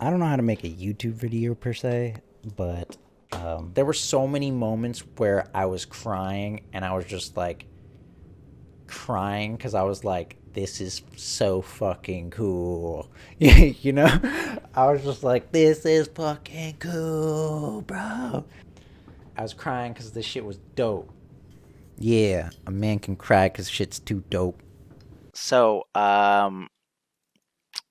I don't know how to make a YouTube video per se, but there were so many moments where I was crying and I was just like crying because I was like, this is so fucking cool. You know? I was just like, this is fucking cool, bro. I was crying because this shit was dope. Yeah, a man can cry because shit's too dope. So,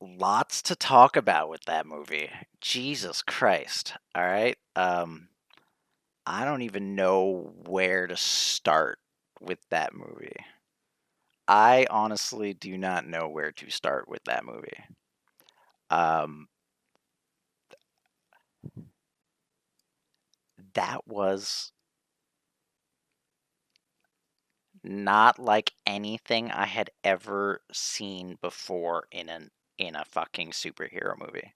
lots to talk about with that movie. Jesus Christ. All right. I don't even know where to start with that movie. I honestly do not know where to start with that movie. Um, that was not like anything I had ever seen before in a fucking superhero movie.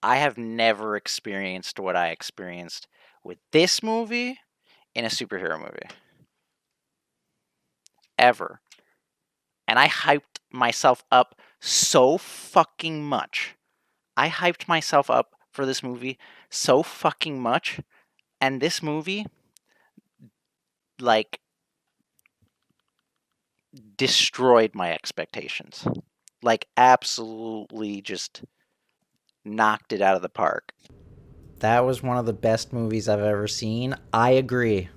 I have never experienced what I experienced with this movie in a superhero movie. Ever. And I hyped myself up so fucking much. I hyped myself up for this movie so fucking much. And this movie, like, destroyed my expectations. Like, absolutely just knocked it out of the park. That was one of the best movies I've ever seen. I agree.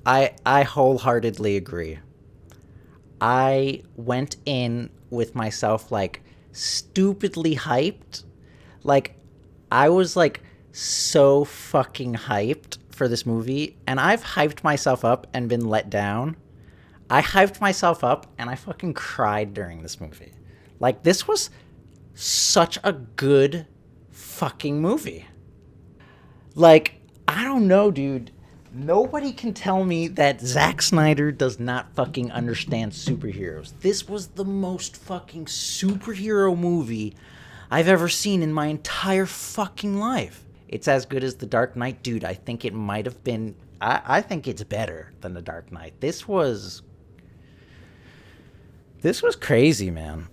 I wholeheartedly agree. I went in with myself like stupidly hyped. Like I was like so fucking hyped for this movie, and I've hyped myself up and been let down. I hyped myself up and I fucking cried during this movie. Like this was such a good fucking movie. Like, I don't know, dude. Nobody can tell me that Zack Snyder does not fucking understand superheroes. This was the most fucking superhero movie I've ever seen in my entire fucking life. It's as good as The Dark Knight, dude. I think it might have been. I think it's better than The Dark Knight. This was. This was crazy, man.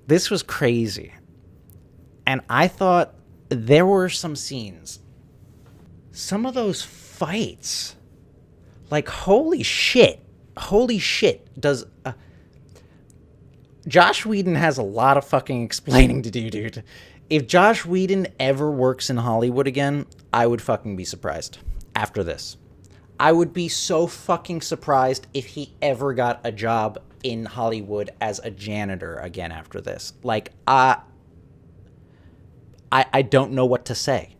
This was crazy. And I thought there were some scenes. Some of those fights. Like, holy shit. Holy shit. Josh Whedon has a lot of fucking explaining to do, dude. If Josh Whedon ever works in Hollywood again, I would fucking be surprised after this. I would be so fucking surprised if he ever got a job in Hollywood as a janitor again after this. Like, I don't know what to say.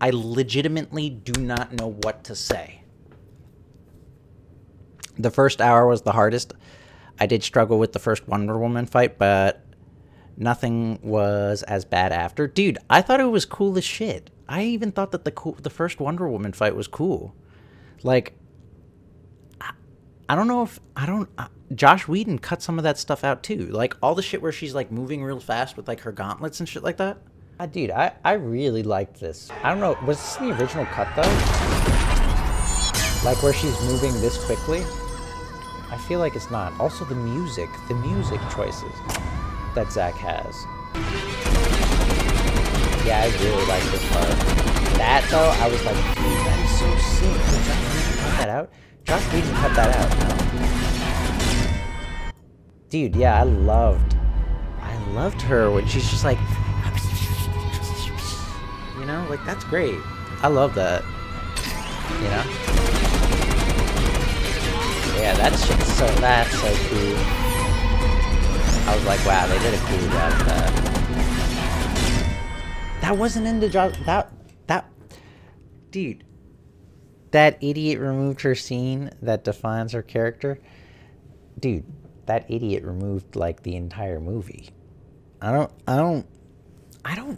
I legitimately do not know what to say. The first hour was the hardest. I did struggle with the first Wonder Woman fight, but nothing was as bad after. Dude, I thought it was cool as shit. I even thought that the first Wonder Woman fight was cool. Like, I don't know if I don't. Josh Whedon cut some of that stuff out too. Like all the shit where she's like moving real fast with like her gauntlets and shit like that. Dude, I really liked this. I don't know. Was this the original cut though? Like where she's moving this quickly? I feel like it's not. Also the music choices that Zack has. Yeah, I really like this part. That though, I was like, dude, that is so sick. Did Josh Whedon cut that out? Josh Whedon cut that out. No. Dude, yeah, I loved her when she's just like, you know, like that's great. I love that. You know? Yeah, that's so cool. I was like, wow, they did a cool job with that. That wasn't in the job. Dude, that idiot removed her scene that defines her character. Dude, that idiot removed like the entire movie. I don't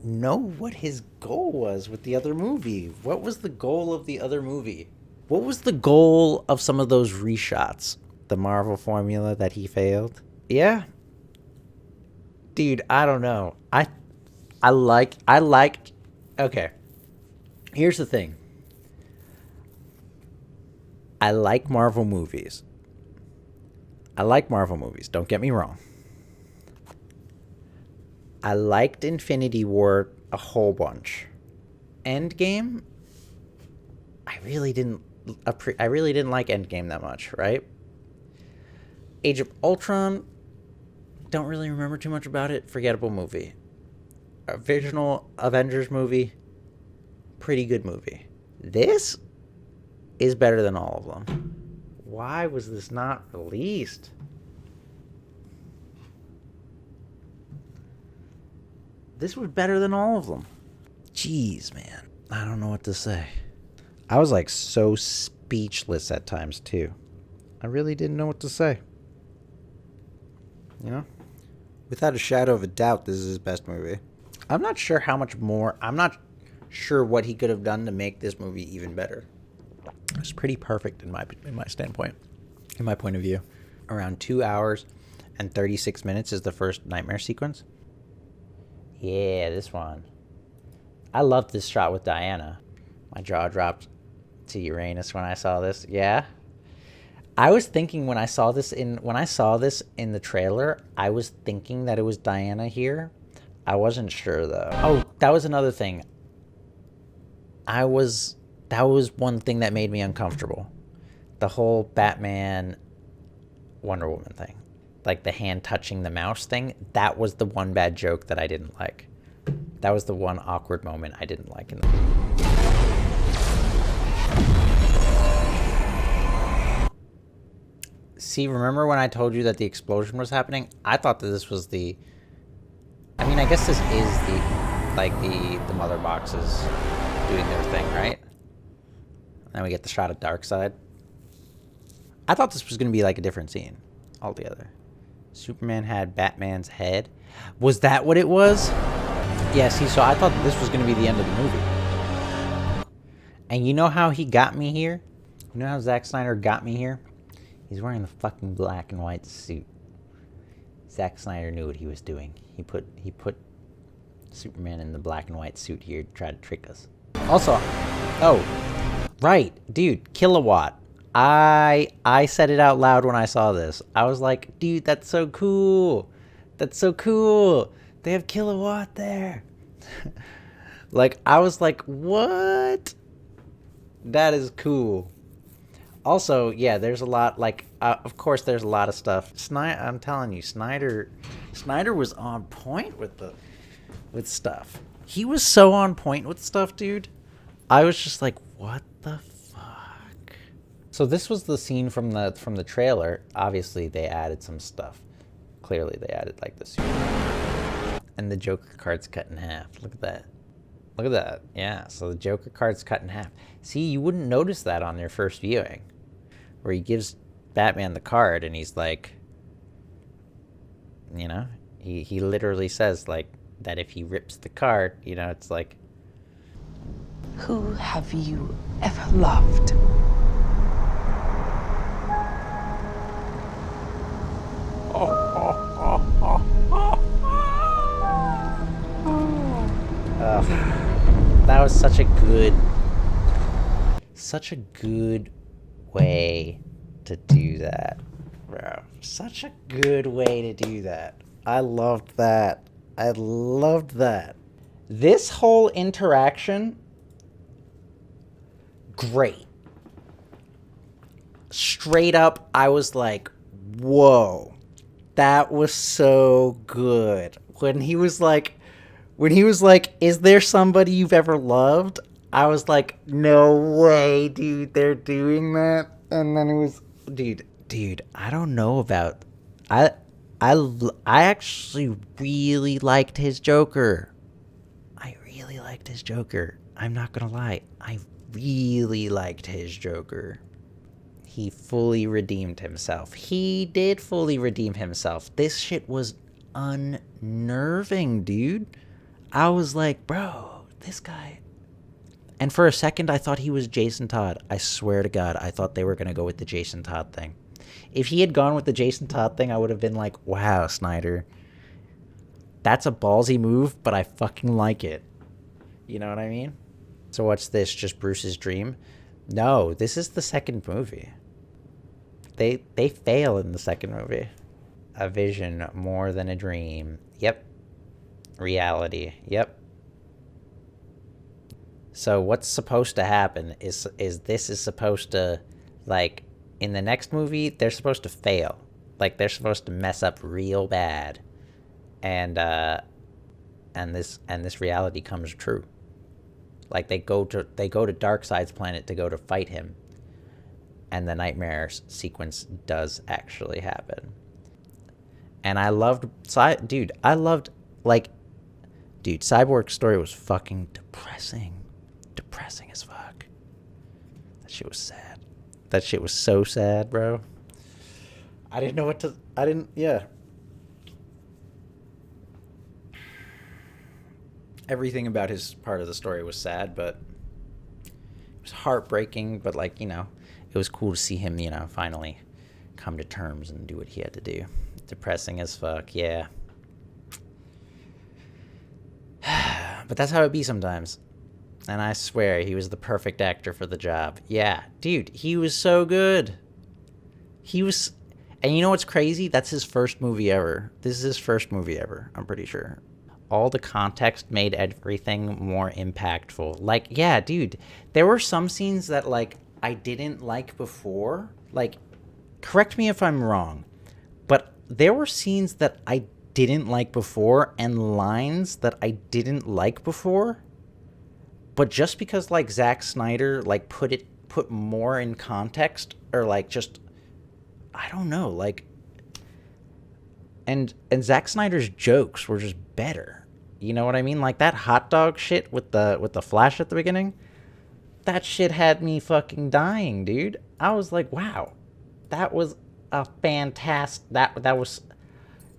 know what his goal was with the other movie. What was the goal of the other movie? What was the goal of some of those reshots? The Marvel formula that he failed? Yeah. Dude, I don't know. I liked okay. Here's the thing. I like Marvel movies. Don't get me wrong. I liked Infinity War a whole bunch. Endgame, I really didn't like Endgame that much, right? Age of Ultron, don't really remember too much about it. Forgettable movie. Original Avengers movie, pretty good movie. This is better than all of them. Why was this not released? This was better than all of them. Jeez, man. I don't know what to say. I was like so speechless at times too. I really didn't know what to say. You know? Without a shadow of a doubt, this is his best movie. I'm not sure how much more. I'm not sure what he could have done to make this movie even better. It's pretty perfect in my standpoint, in my point of view. Around 2 hours and 36 minutes is the first nightmare sequence. Yeah, this one. I loved this shot with Diana. My jaw dropped to Uranus when I saw this. Yeah. I was thinking when I saw this in the trailer, I was thinking that it was Diana here. I wasn't sure though. Oh, that was another thing. That was one thing that made me uncomfortable. The whole Batman Wonder Woman thing. Like the hand touching the mouse thing, that was the one bad joke that I didn't like. That was the one awkward moment I didn't like in the movie. See, remember when I told you that the explosion was happening? I thought that this was the... I mean, I guess this is the mother boxes doing their thing, right? And then we get the shot of Darkseid. I thought this was going to be like a different scene altogether. Superman had Batman's head. Was that what it was? Yeah, see, so I thought this was going to be the end of the movie. And you know how he got me here? You know how Zack Snyder got me here? He's wearing the fucking black and white suit. Zack Snyder knew what he was doing. He put Superman in the black and white suit here to try to trick us. Also, oh, right, dude, Kilowatt. I said it out loud when I saw this. I was like, dude, that's so cool. That's so cool. They have Kilowatt there. Like, I was like, what? That is cool. Also, yeah, there's a lot, like, of course there's a lot of stuff. I'm telling you, Snyder was on point with stuff. He was so on point with stuff, dude. I was just like, what the fuck? So this was the scene from the trailer. Obviously, they added some stuff. Clearly, they added, like, the suit. And the Joker card's cut in half. Look at that. Look at that. Yeah, so the Joker card's cut in half. See, you wouldn't notice that on your first viewing. Where he gives Batman the card and he's like, you know, he literally says, like, that if he rips the card, you know, it's like, who have you ever loved? That was such a good way to do that, bro. Such a good way to do that. I loved that. This whole interaction, great. Straight up, I was like, whoa, that was so good. When he was like, is there somebody you've ever loved? I was like, no way, dude, they're doing that. And then it was, dude, I don't know about, I actually really liked his Joker. I'm not gonna lie. I really liked his Joker. He fully redeemed himself. He did fully redeem himself. This shit was unnerving, dude. I was like, bro, this guy. And for a second, I thought he was Jason Todd. I swear to God, I thought they were going to go with the Jason Todd thing. If he had gone with the Jason Todd thing, I would have been like, wow, Snyder. That's a ballsy move, but I fucking like it. You know what I mean? So what's this, just Bruce's dream? No, this is the second movie. They fail in the second movie. A vision more than a dream. Yep. reality. Yep. So what's supposed to happen is this is supposed to, like, in the next movie, they're supposed to fail. Like, they're supposed to mess up real bad. And this reality comes true. Like, they go to Darkseid's planet to go to fight him. And the nightmare sequence does actually happen. And I loved Cyborg's story was fucking depressing. Depressing as fuck. That shit was sad. That shit was so sad, bro. Yeah. Everything about his part of the story was sad, but it was heartbreaking, but, like, you know, it was cool to see him, you know, finally come to terms and do what he had to do. Depressing as fuck, yeah. But that's how it be sometimes. And I swear, he was the perfect actor for the job. Yeah, dude, he was so good. And you know what's crazy? That's his first movie ever. This is his first movie ever, I'm pretty sure. All the context made everything more impactful. Like, yeah, dude, there were some scenes that, like, I didn't like before. Like, correct me if I'm wrong, but there were scenes that I didn't like before and lines that I didn't like before. But just because, like, Zack Snyder, like, put more in context, or, like, just, I don't know, like, and Zack Snyder's jokes were just better. You know what I mean? Like, that hot dog shit with the Flash at the beginning, that shit had me fucking dying, dude. I was like, wow, that was a fantastic, that was,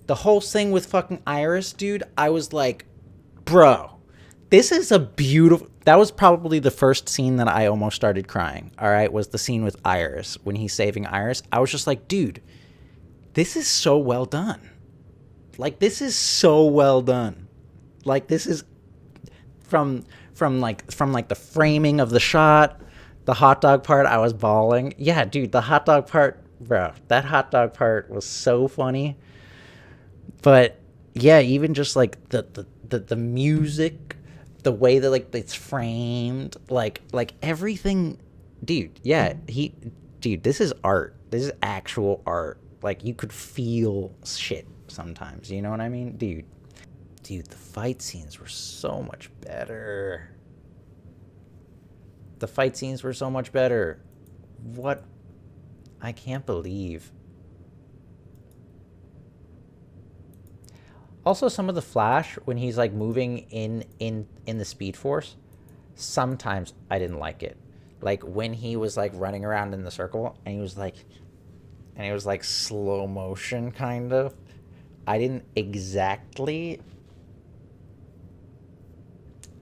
the whole thing with fucking Iris, dude, I was like, bro, this is a beautiful... That was probably the first scene that I almost started crying, all right, was the scene with Iris, when he's saving Iris. I was just like, dude, this is so well done. Like, this is so well done. Like, this is... From the framing of the shot, the hot dog part, I was bawling. Yeah, dude, the hot dog part, bro, that hot dog part was so funny. But, yeah, even just, like, the music... The way that, like, it's framed, like everything, dude. Yeah, dude, this is art. This is actual art. Like, you could feel shit sometimes. You know what I mean, dude? Dude, the fight scenes were so much better. The fight scenes were so much better. What? I can't believe. Also, some of the Flash, when he's, like, moving in the Speed Force, sometimes I didn't like it. Like, when he was, like, running around in the circle, and he was, like, slow motion, kind of. I didn't exactly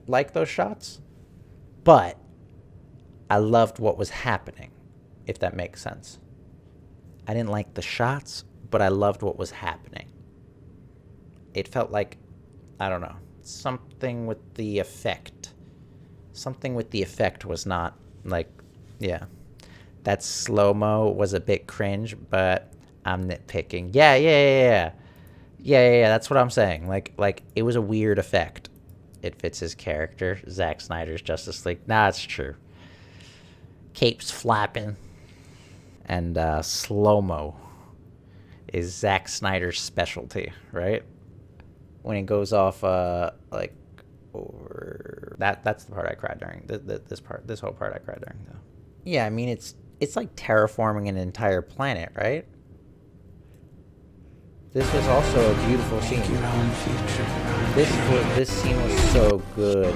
like those shots, but I loved what was happening, if that makes sense. I didn't like the shots, but I loved what was happening. It felt like, I don't know, something with the effect. Something with the effect was not, like, yeah. That slow-mo was a bit cringe, but I'm nitpicking. Yeah, that's what I'm saying. Like, it was a weird effect. It fits his character, Zack Snyder's Justice League. Nah, it's true. Capes flapping. And slow-mo is Zack Snyder's specialty, right? When it goes off, like, over... That's the part I cried during. This whole part I cried during, though. Yeah, I mean, it's like terraforming an entire planet, right? This was also a beautiful scene. This scene was so good.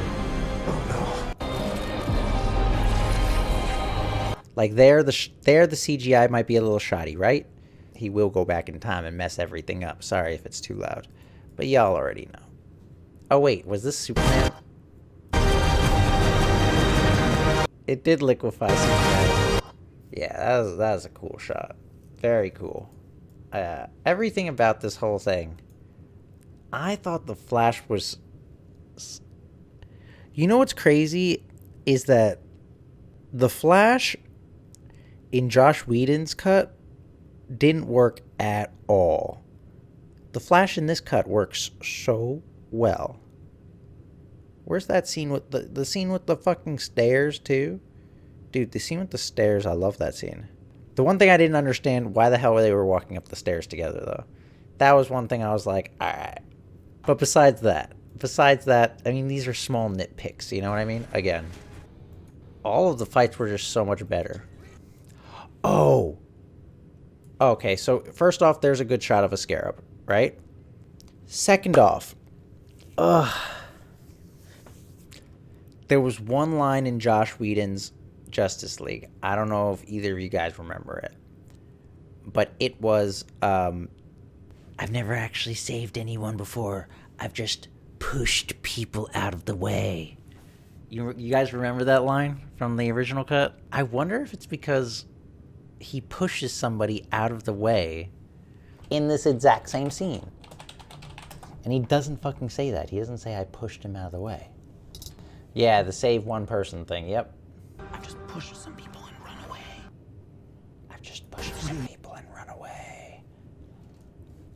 Like, there the CGI might be a little shoddy, right? He will go back in time and mess everything up. Sorry if it's too loud. But y'all already know. Oh, wait. Was this Superman? It did liquefy Superman. Yeah, that was a cool shot. Very cool. Everything about this whole thing. I thought the Flash was... You know what's crazy? Is that the Flash in Josh Whedon's cut didn't work at all. The Flash in this cut works so well. Where's that scene with the scene with the fucking stairs too? Dude, the scene with the stairs, I love that scene. The one thing I didn't understand, why the hell they were walking up the stairs together though. That was one thing I was like, alright. But besides that, I mean, these are small nitpicks, you know what I mean? Again, all of the fights were just so much better. Oh! Okay, so first off, there's a good shot of a scarab, right? Second off, there was one line in Joss Whedon's Justice League. I don't know if either of you guys remember it. But it was, I've never actually saved anyone before. I've just pushed people out of the way. You guys remember that line from the original cut? I wonder if it's because he pushes somebody out of the way in this exact same scene. And he doesn't fucking say that. He doesn't say I pushed him out of the way. Yeah, the save one person thing, yep. I've just pushed some people and run away.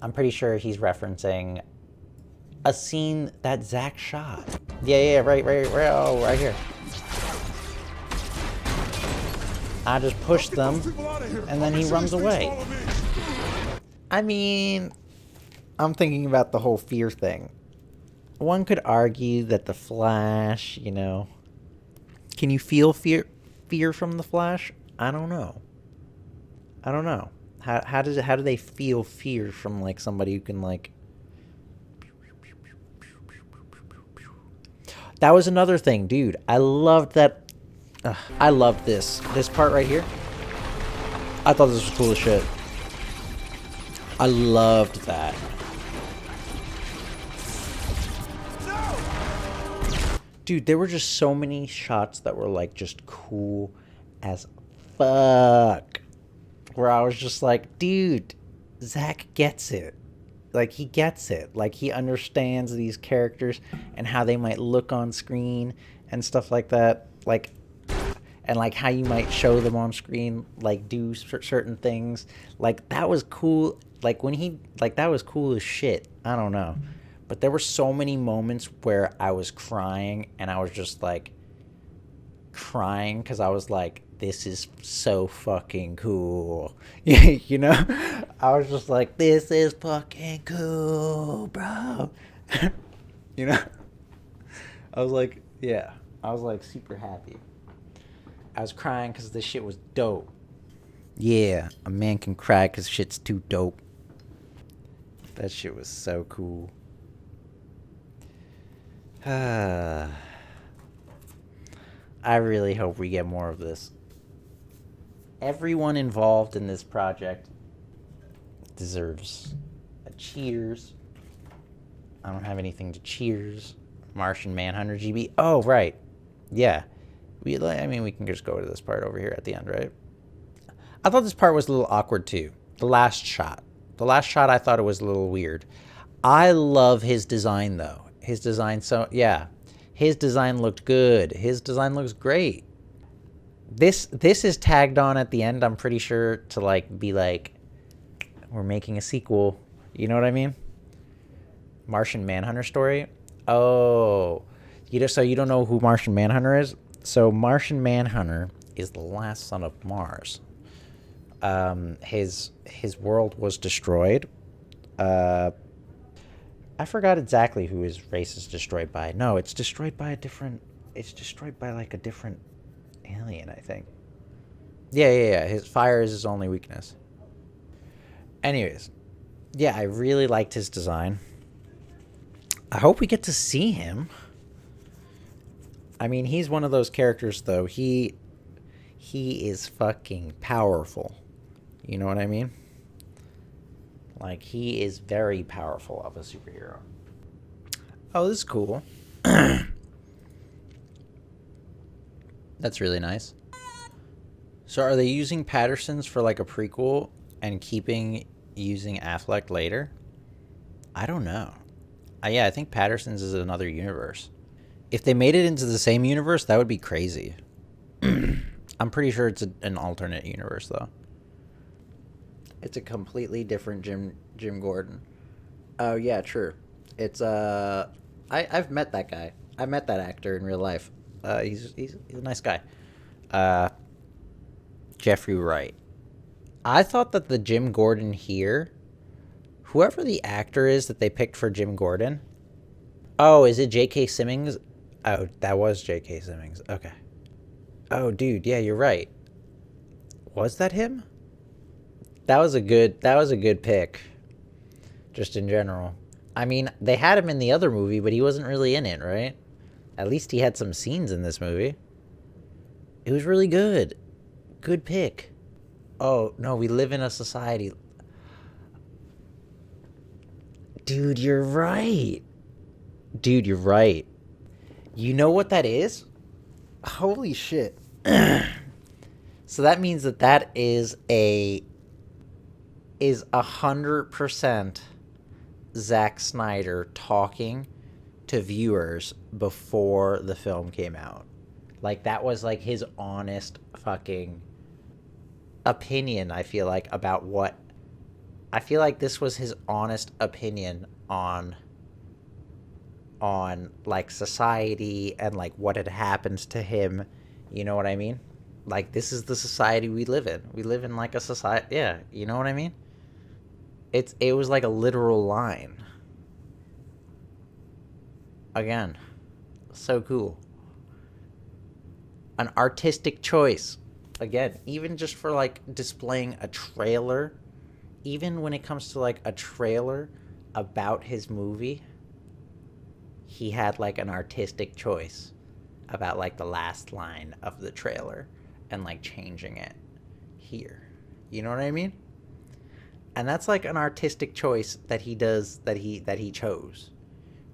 I'm pretty sure he's referencing a scene that Zack shot. Yeah, right, oh, right here. I just pushed them, and then he runs away. I mean, I'm thinking about the whole fear thing. One could argue that the Flash, you know... Can you feel fear from the Flash? I don't know. How do they feel fear from, like, somebody who can, like... That was another thing, dude. I loved that... I loved this part right here. I thought this was cool as shit. I loved that. Dude, there were just so many shots that were, like, just cool as fuck. Where I was just like, dude, Zack gets it. Like, he gets it. Like, he understands these characters and how they might look on screen and stuff like that. Like, and, like, how you might show them on screen, like, do certain things. Like, that was cool. Like, when he, like, that was cool as shit. I don't know. But there were so many moments where I was crying, and I was just, like, crying because I was like, this is so fucking cool. You know? I was just like, this is fucking cool, bro. You know? I was like, yeah. I was, like, super happy. I was crying because this shit was dope. Yeah, a man can cry because shit's too dope. That shit was so cool. I really hope we get more of this. Everyone involved in this project deserves a cheers. I don't have anything to cheers. Martian Manhunter GB. Oh, right. Yeah. We can just go to this part over here at the end, right? I thought this part was a little awkward too. The last shot. I thought it was a little weird. I love his design though. His design, his design looked good. His design looks great. This is tagged on at the end, I'm pretty sure, to like be like, we're making a sequel. You know what I mean? Martian Manhunter story. Oh, so you don't know who Martian Manhunter is? So Martian Manhunter is the last son of Mars. His world was destroyed. I forgot exactly who his race is destroyed by. No, it's destroyed by like a different alien, I think. Yeah. His fire is his only weakness. Anyways, yeah, I really liked his design. I hope we get to see him. I mean, he's one of those characters, though. He is fucking powerful. You know what I mean? Like, he is very powerful of a superhero. Oh, this is cool. That's really nice. So are they using Patterson's for, like, a prequel and using Affleck later? I don't know. Yeah, I think Patterson's is another universe. If they made it into the same universe, that would be crazy. I'm pretty sure it's an alternate universe, though. It's a completely different Jim Gordon. Oh, yeah, true. It's I've met that guy. I met that actor in real life. He's a nice guy. Jeffrey Wright. I thought that the Jim Gordon here, whoever the actor is that they picked for Jim Gordon. Oh, is it J.K. Simmons? Oh, that was J.K. Simmons. Okay. Oh, dude, yeah, you're right. Was that him? That was a good pick. Just in general. I mean, they had him in the other movie, but he wasn't really in it, right? At least he had some scenes in this movie. It was really good. Good pick. Oh, no, we live in a society. Dude, you're right. Dude, you're right. You know what that is? Holy shit. So that means that is 100% Zack Snyder talking to viewers before the film came out. Like, that was like his honest fucking opinion, I feel like, about what... I feel like this was his honest opinion on like society and like what had happened to him. You know what I mean? Like, this is the society we live in. We live in like a society. Yeah, you know what I mean? It was like a literal line. Again, so cool. An artistic choice. Again, even just for like displaying a trailer, even when it comes to like a trailer about his movie, he had like an artistic choice about like the last line of the trailer and like changing it here. You know what I mean? And that's like an artistic choice that he does, that he chose,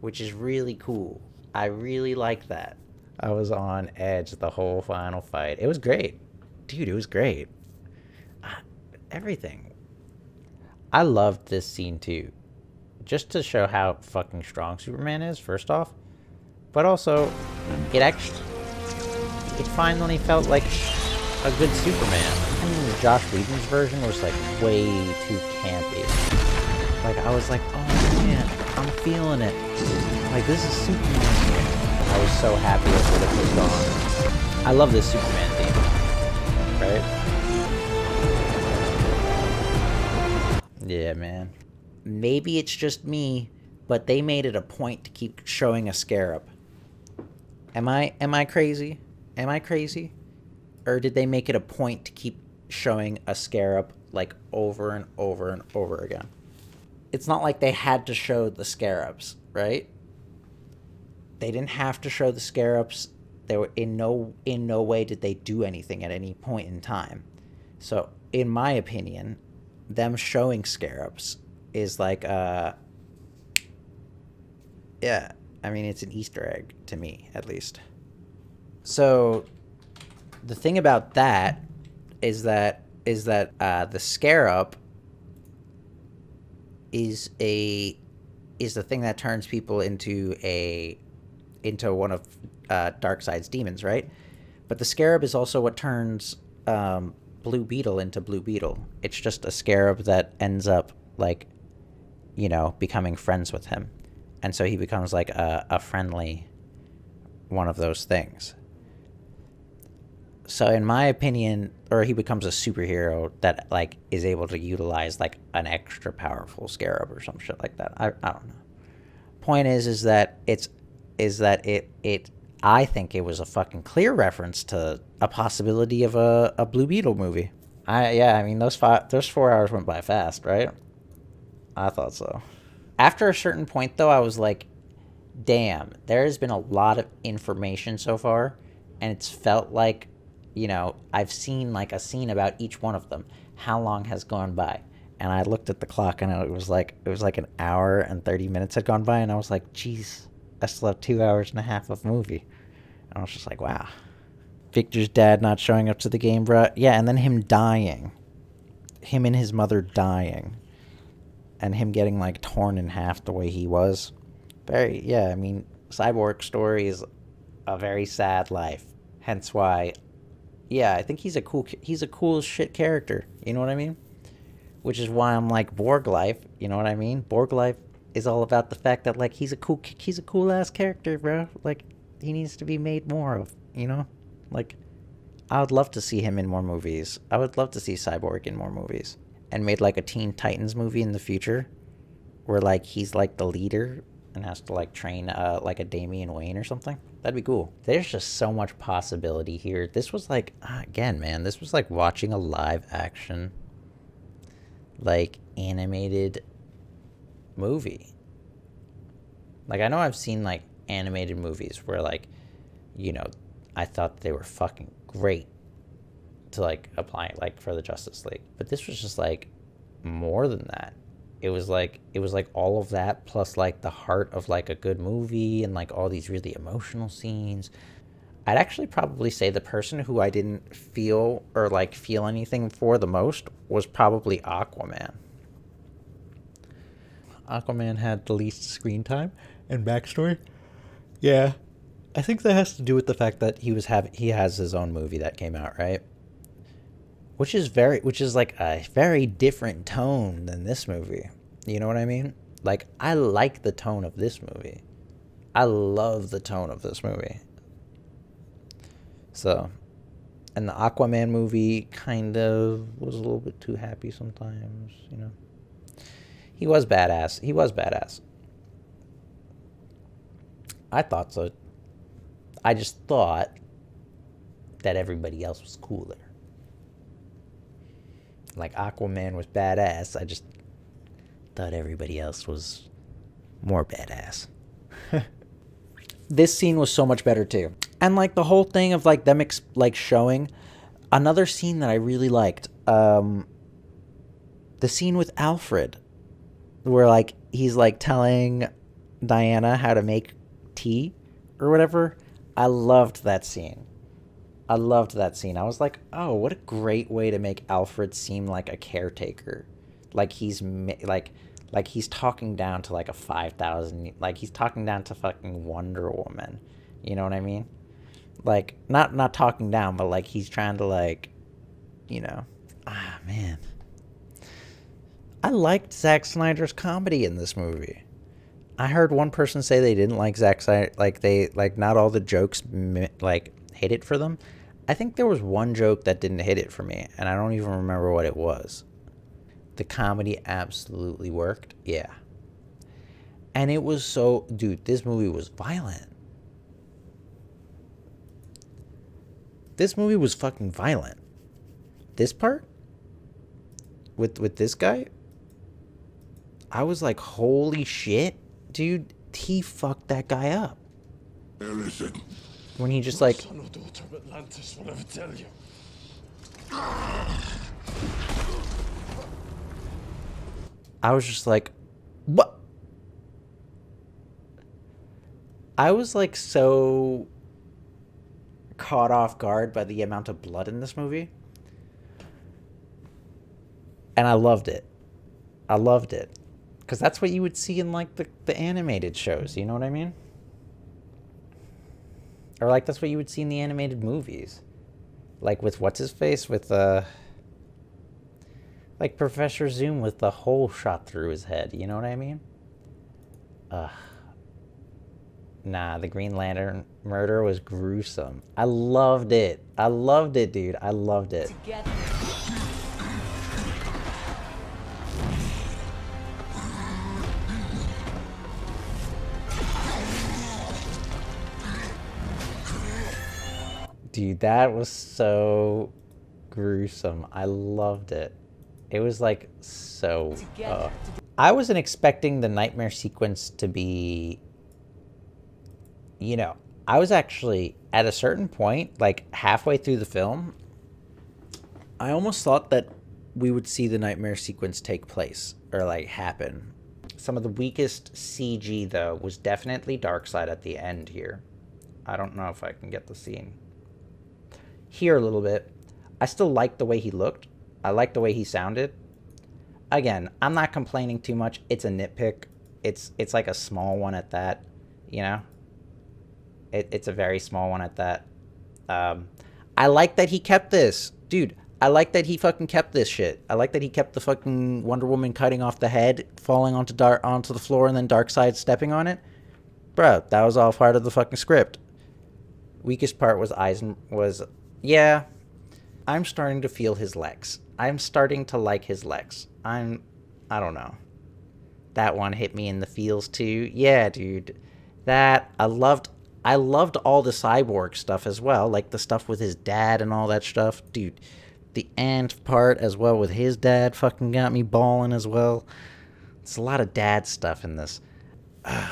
which is really cool. I really like that. I was on edge the whole final fight. It was great. Dude, it was great. Everything. I loved this scene too. Just to show how fucking strong Superman is, first off. But also, it finally felt like a good Superman. I mean, Josh Whedon's version was like way too campy. Like, I was like, oh man, I'm feeling it. Like, this is Superman here. I was so happy that it was gone. I love this Superman theme. Right? Yeah, man. Maybe it's just me, but they made it a point to keep showing a scarab. Am I crazy? Am I crazy? Or did they make it a point to keep showing a scarab like over and over and over again? It's not like they had to show the scarabs, right? They didn't have to show the scarabs. They were in no way did they do anything at any point in time. So, in my opinion, them showing scarabs is like yeah, I mean, it's an Easter egg to me, at least. So the thing about that is that the scarab is the thing that turns people into one of Darkseid's demons, right? But the scarab is also what turns Blue Beetle into Blue Beetle. It's just a scarab that ends up like, you know, becoming friends with him. And so he becomes like a friendly one of those things. So in my opinion, or he becomes a superhero that like is able to utilize like an extra powerful scarab or some shit like that. I don't know. Point is that it I think it was a fucking clear reference to a possibility of a Blue Beetle movie. I mean those 4 hours went by fast, right? I thought so. After a certain point, though, I was like, damn, there has been a lot of information so far, and it's felt like, you know, I've seen like a scene about each one of them. How long has gone by? And I looked at the clock, and it was like an hour and 30 minutes had gone by, and I was like, geez, I still have 2 hours and a half of movie. And I was just like, wow. Victor's dad not showing up to the game, bruh. Yeah, and then him dying. Him and his mother dying. And him getting like torn in half the way he was. I mean, Cyborg's story is a very sad life. Hence why, yeah, I think he's a cool shit character. You know what I mean? Which is why I'm like, Borg life, you know what I mean? Borg life, is all about the fact that like he's a cool ass character, bro. Like he needs to be made more of, you know? Like I would love to see him in more movies. I would love to see Cyborg in more movies. And made like a Teen Titans movie in the future where like he's like the leader and has to like train like a Damian Wayne or something. That'd be cool. There's just so much possibility here. This was like, again, man, this was like watching a live action, like animated movie. Like I know I've seen like animated movies where like, you know, I thought they were fucking great to like apply like for the Justice League, but this was just like more than that. It was like all of that plus like the heart of like a good movie and like all these really emotional scenes. I'd actually probably say the person who I didn't feel anything for the most was probably Aquaman. Aquaman had the least screen time and backstory. Yeah, I think that has to do with the fact that he has his own movie that came out, right? Which is like a very different tone than this movie. You know what I mean? Like I like the tone of this movie. I love the tone of this movie. So, and the Aquaman movie kind of was a little bit too happy sometimes, you know. He was badass. I thought so. I just thought that everybody else was cooler. Like Aquaman was badass. I just thought everybody else was more badass. This scene was so much better too. And like the whole thing of like them showing another scene that I really liked. The scene with Alfred where like he's like telling Diana how to make tea or whatever. I loved that scene. I was like, oh, what a great way to make Alfred seem like a caretaker. Like he's he's talking down to like a 5,000, like he's talking down to fucking Wonder Woman. You know what I mean? Like not talking down, but like he's trying to like, you know, man. I liked Zack Snyder's comedy in this movie. I heard one person say they didn't like Zack Snyder, like they like not all the jokes like hit it for them. I think there was one joke that didn't hit it for me, and I don't even remember what it was. The comedy absolutely worked, yeah. And it was so, dude, this movie was violent. This movie was fucking violent. This part with this guy, I was like, holy shit, dude, he fucked that guy up. Hey, listen. When he just like, Son or daughter of Atlantis will ever tell you. I was just like, what? I was like so caught off guard by the amount of blood in this movie. And I loved it. Because that's what you would see in like the animated shows, you know what I mean? Or like that's what you would see in the animated movies. Like with what's his face with like Professor Zoom with the hole shot through his head, you know what I mean? Nah, the Green Lantern murder was gruesome. I loved it, dude. I loved it. Together. Dude, that was so gruesome. I loved it. It was like so... I wasn't expecting the nightmare sequence to be... You know, I was actually, at a certain point, like halfway through the film, I almost thought that we would see the nightmare sequence take place, or like happen. Some of the weakest CG, though, was definitely Darkseid at the end here. I don't know if I can get the scene. Here a little bit. I still like the way he looked. I like the way he sounded. Again, I'm not complaining too much. It's a nitpick. It's like a small one at that, you know? It's a very small one at that. I like that he kept this. Dude, I like that he fucking kept this shit. I like that he kept the fucking Wonder Woman cutting off the head, falling onto the floor, and then Darkseid stepping on it. Bro, that was all part of the fucking script. Weakest part was yeah. I'm starting to feel his legs. I'm starting to like his legs. I don't know. That one hit me in the feels too. Yeah, dude. That I loved all the cyborg stuff as well, like the stuff with his dad and all that stuff. Dude, the ant part as well with his dad fucking got me balling as well. It's a lot of dad stuff in this.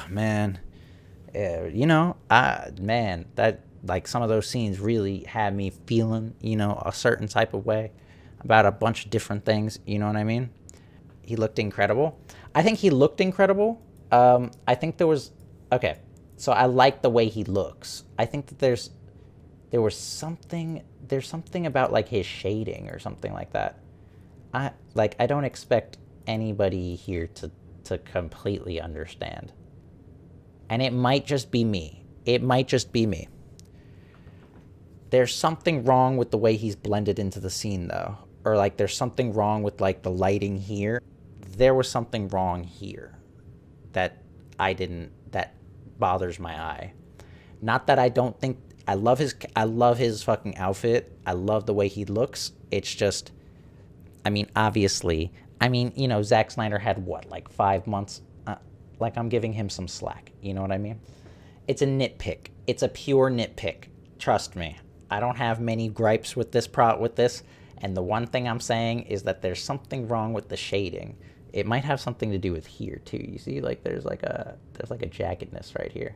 Man. That like some of those scenes really had me feeling, a certain type of way about a bunch of different things. You know what I mean? He looked incredible. I think he looked incredible. I think okay. So I like the way he looks. I think that there's something about like his shading or something like that. I don't expect anybody here to completely understand. And it might just be me. There's something wrong with the way he's blended into the scene, though. Or, like, there's something wrong with, like, the lighting here. There was something wrong here that bothers my eye. Not that I don't think... I love his fucking outfit. I love the way he looks. It's just... obviously... Zack Snyder had, what, like 5 months... I'm giving him some slack. You know what I mean? It's a nitpick. It's a pure nitpick. Trust me. I don't have many gripes with this and the one thing I'm saying is that there's something wrong with the shading. It might have something to do with here too. You see, like there's like a jaggedness right here.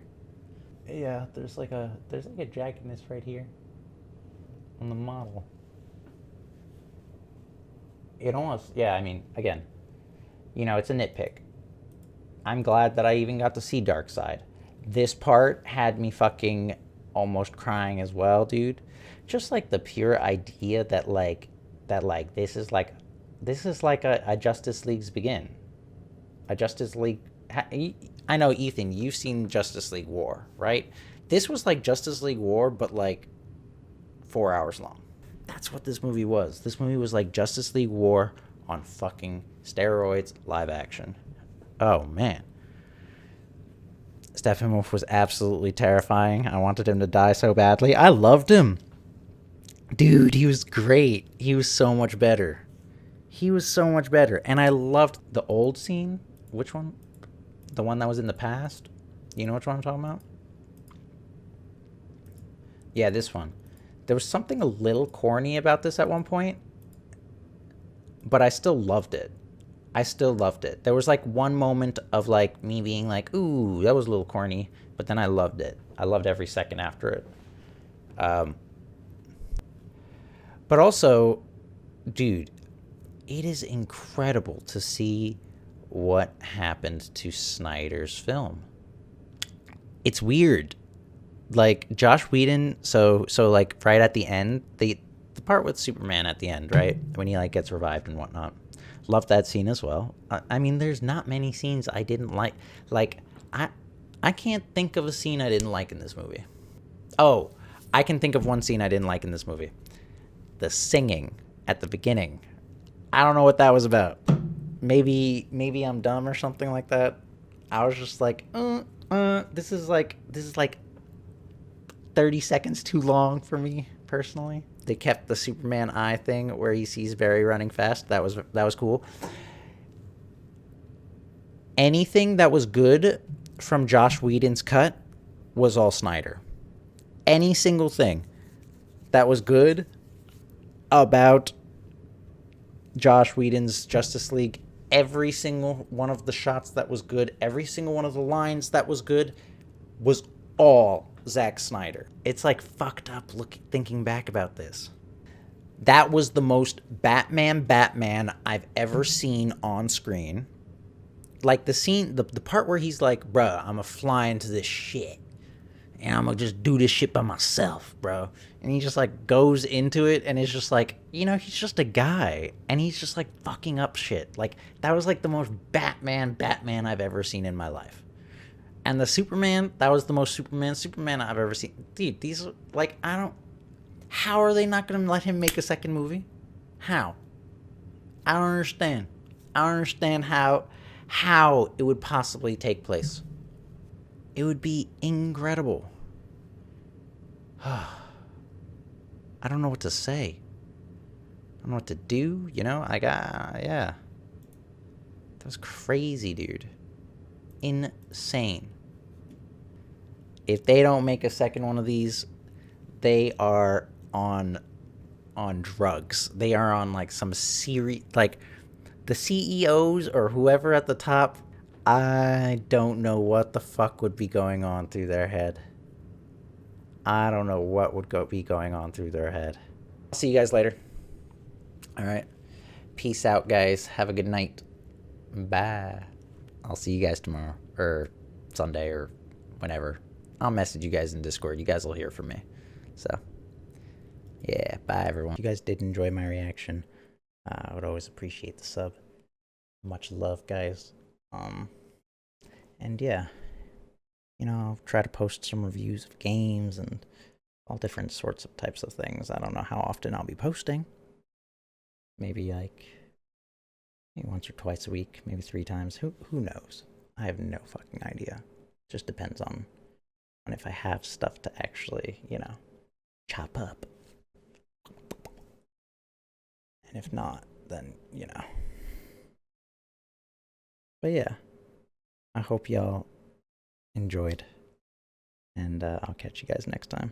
Yeah, there's like a jaggedness right here on the model. It almost, again, it's a nitpick. I'm glad that I even got to see Darkseid. This part had me fucking almost crying as well, dude. Just like the pure idea that this is like a Justice League's begin. A Justice League... I know, Ethan, you've seen Justice League War, right? This was like Justice League War, but like 4 hours long. That's what this movie was. This movie was like Justice League War on fucking steroids, live action. Oh, man. Steppenwolf was absolutely terrifying. I wanted him to die so badly. I loved him. Dude, he was great. He was so much better. And I loved the old scene. Which one? The one that was in the past? You know which one I'm talking about? Yeah, this one. There was something a little corny about this at one point, but I still loved it. There was like one moment of like me being like, ooh, that was a little corny, but then I loved it. I loved every second after it. But also, dude, it is incredible to see what happened to Snyder's film. It's weird. Like Josh Whedon, so like right at the end, the part with Superman at the end, right? When he like gets revived and whatnot. Loved that scene as well. There's not many scenes I didn't like. Like, I can't think of a scene I didn't like in this movie. Oh, I can think of one scene I didn't like in this movie. The singing at the beginning. I don't know what that was about. Maybe I'm dumb or something like that. I was just like, this is like 30 seconds too long for me, personally. They kept the Superman eye thing where he sees Barry running fast. That was cool. Anything that was good from Josh Whedon's cut was all Snyder. Any single thing that was good about Josh Whedon's Justice League, every single one of the shots that was good, every single one of the lines that was good, was all Zack Snyder. It's like fucked up thinking back about this. That was the most Batman I've ever seen on screen. Like the scene, the part where he's like, bruh, I'm gonna fly into this shit. And I'm gonna just do this shit by myself, bro. And he just like goes into it and is just like, he's just a guy. And he's just like fucking up shit. Like that was like the most Batman I've ever seen in my life. And the Superman, that was the most Superman I've ever seen. Dude, these, like, how are they not going to let him make a second movie? How? I don't understand. I don't understand how it would possibly take place. It would be incredible. I don't know what to say. I don't know what to do, you know? Yeah. That was crazy, dude. Insane. If they don't make a second one of these, they are on drugs. They are on like some serious, like the CEOs or whoever at the top. I don't know what the fuck would be going on through their head. I don't know what would be going on through their head. I'll see you guys later. All right. Peace out, guys. Have a good night. Bye. I'll see you guys tomorrow or Sunday or whenever. I'll message you guys in Discord. You guys will hear from me. So, yeah, bye, everyone. If you guys did enjoy my reaction, I would always appreciate the sub. Much love, guys. And yeah, you know, I'll try to post some reviews of games and all different sorts of types of things. I don't know how often I'll be posting. Maybe like once or twice a week, maybe 3 times. Who knows? I have no fucking idea. Just depends on if I have stuff to actually, you know, chop up. And if not, then, you know. But yeah, I hope y'all enjoyed. And I'll catch you guys next time.